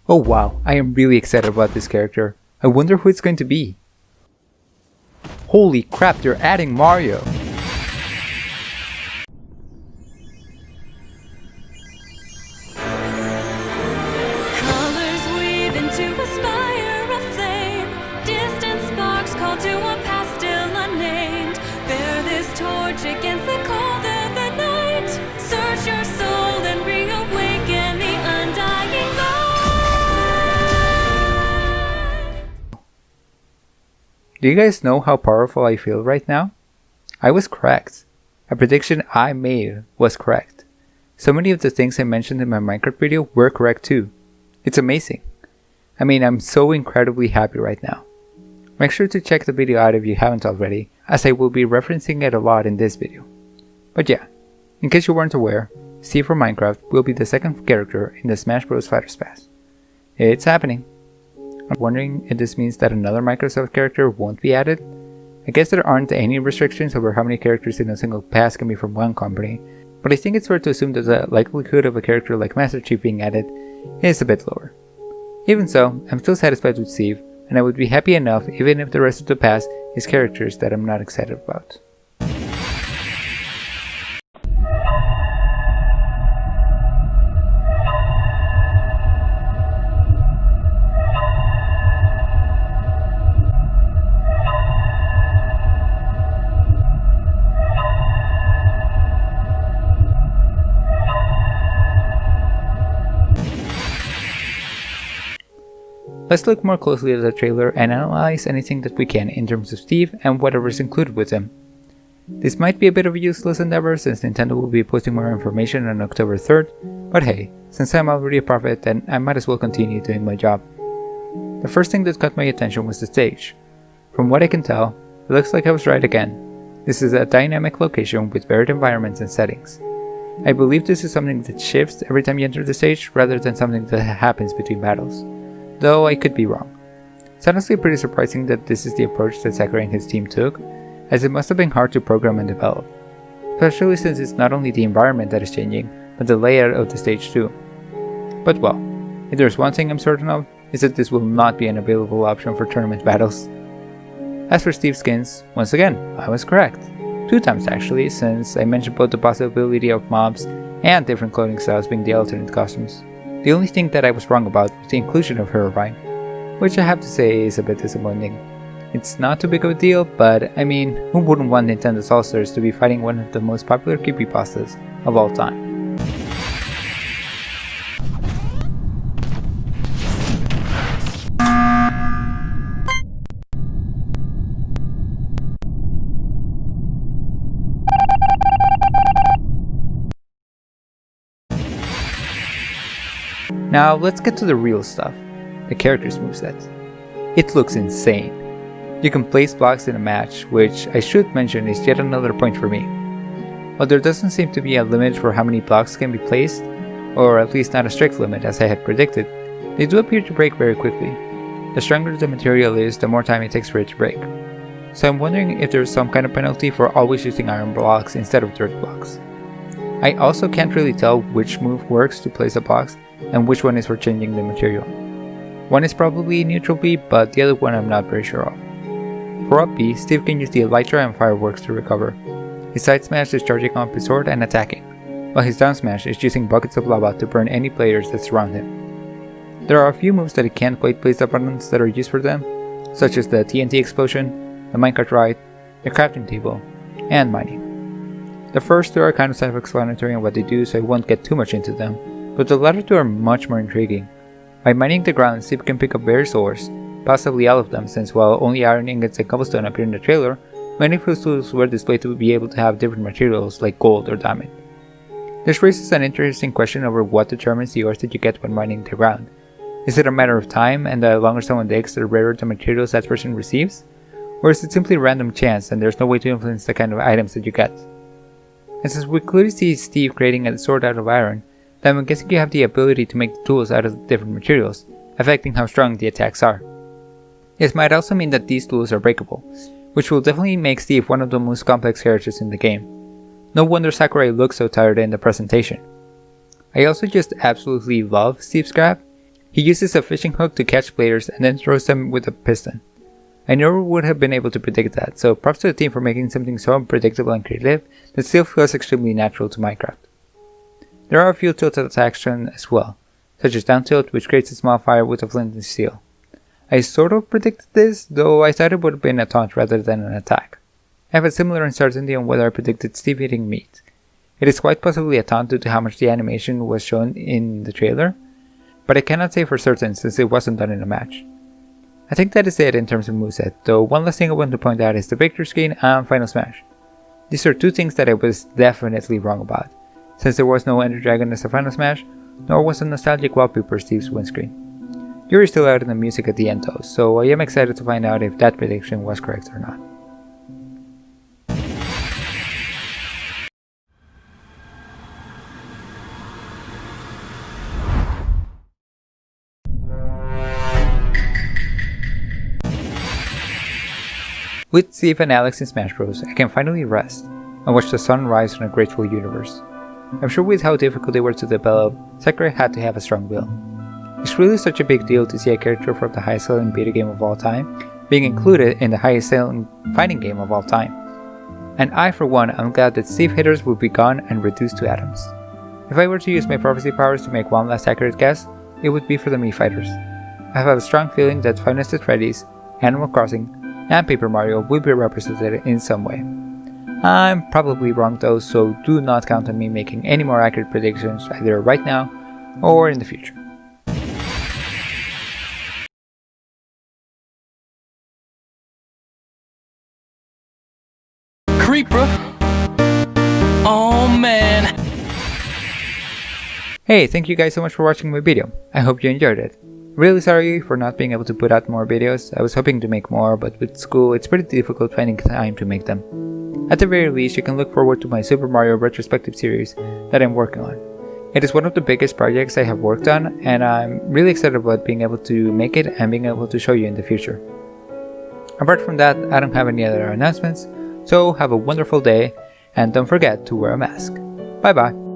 Oh wow, I am really excited about this character. I wonder who it's going to be. Holy crap, they're adding Mario! Colors weave into a spire of flame. Distant sparks call to a past still unnamed. Bear this torch against the cold of the night. Search your soul and reawaken the undying light. Do you guys know how powerful I feel right now? I was correct. A prediction I made was correct. So many of the things I mentioned in my Minecraft video were correct too. It's amazing. I mean, I'm so incredibly happy right now. Make sure to check the video out if you haven't already, as I will be referencing it a lot in this video. But yeah, in case you weren't aware, Steve from Minecraft will be the second character in the Smash Bros. Fighters Pass. It's happening. I'm wondering if this means that another Microsoft character won't be added. I guess there aren't any restrictions over how many characters in a single pass can be from one company, but I think it's fair to assume that the likelihood of a character like Master Chief being added is a bit lower. Even so, I'm still satisfied with Steve, and I would be happy enough even if the rest of the pass is characters that I'm not excited about. Let's look more closely at the trailer and analyze anything that we can in terms of Steve and whatever is included with him. This might be a bit of a useless endeavor since Nintendo will be posting more information on October 3rd, but hey, since I'm already a prophet, then I might as well continue doing my job. The first thing that caught my attention was the stage. From what I can tell, it looks like I was right again. This is a dynamic location with varied environments and settings. I believe this is something that shifts every time you enter the stage rather than something that happens between battles, though I could be wrong. It's honestly pretty surprising that this is the approach that Sakurai and his team took, as it must have been hard to program and develop, especially since it's not only the environment that is changing, but the layout of the stage too. But well, if there's one thing I'm certain of, is that this will not be an available option for tournament battles. As for Steve's skins, once again, I was correct. 2 times actually, since I mentioned both the possibility of mobs and different clothing styles being the alternate costumes. The only thing that I was wrong about was the inclusion of Herobrine, which I have to say is a bit disappointing. It's not too big of a deal, but I mean, who wouldn't want Nintendo's All-Stars to be fighting one of the most popular creepypastas of all time? Now let's get to the real stuff, the character's moveset. It looks insane. You can place blocks in a match, which I should mention is yet another point for me. While there doesn't seem to be a limit for how many blocks can be placed, or at least not a strict limit as I had predicted, they do appear to break very quickly. The stronger the material is, the more time it takes for it to break. So I'm wondering if there's some kind of penalty for always using iron blocks instead of dirt blocks. I also can't really tell which move works to place the blocks and which one is for changing the material. One is probably neutral B, but the other one I'm not very sure of. For up B, Steve can use the Elytra and Fireworks to recover. His side smash is charging up his sword and attacking, while his down smash is using buckets of lava to burn any players that surround him. There are a few moves that he can't quite place the buttons that are used for them, such as the TNT explosion, the minecart ride, the crafting table, and mining. The first 2 are kind of self-explanatory on what they do, so I won't get too much into them, but the latter 2 are much more intriguing. By mining the ground, Steve can pick up various ores, possibly all of them, since while only iron ingots and cobblestone appear in the trailer, many of his tools were displayed to be able to have different materials like gold or diamond. This raises an interesting question over what determines the ores that you get when mining the ground. Is it a matter of time, and the longer someone digs, the rarer the materials that person receives? Or is it simply random chance and there's no way to influence the kind of items that you get? And since we clearly see Steve creating a sword out of iron, then I'm guessing you have the ability to make the tools out of different materials, affecting how strong the attacks are. This might also mean that these tools are breakable, which will definitely make Steve one of the most complex characters in the game. No wonder Sakurai looks so tired in the presentation. I also just absolutely love Steve's grab. He uses a fishing hook to catch players and then throws them with a piston. I never would have been able to predict that, so props to the team for making something so unpredictable and creative that still feels extremely natural to Minecraft. There are a few tilted actions as well, such as down tilt, which creates a small fire with a flint and steel. I sort of predicted this, though I thought it would have been a taunt rather than an attack. I have a similar uncertainty on whether I predicted Steve eating meat. It is quite possibly a taunt due to how much the animation was shown in the trailer, but I cannot say for certain since it wasn't done in a match. I think that is it in terms of moveset, though one last thing I want to point out is the victory screen and Final Smash. These are two things that I was definitely wrong about, since there was no Ender Dragon as a Final Smash, nor was a nostalgic wallpaper Steve's windscreen. Jury's still out in the music at the end though, so I am excited to find out if that prediction was correct or not. With Steve and Alex in Smash Bros, I can finally rest and watch the sun rise on a grateful universe. I'm sure with how difficult they were to develop, Sakurai had to have a strong will. It's really such a big deal to see a character from the highest selling video game of all time being included in the highest selling fighting game of all time. And I for one am glad that Steve hitters will be gone and reduced to atoms. If I were to use my prophecy powers to make one last accurate guess, it would be for the Mii fighters. I have a strong feeling that Five Nights at Freddy's, Animal Crossing, and Paper Mario will be represented in some way. I'm probably wrong though, so do not count on me making any more accurate predictions either right now or in the future. Creeper. Oh man. Hey, thank you guys so much for watching my video. I hope you enjoyed it. Really sorry for not being able to put out more videos. I was hoping to make more, but with school it's pretty difficult finding time to make them. At the very least, you can look forward to my Super Mario retrospective series that I'm working on. It is one of the biggest projects I have worked on, and I'm really excited about being able to make it and being able to show you in the future. Apart from that, I don't have any other announcements, so have a wonderful day, and don't forget to wear a mask. Bye bye!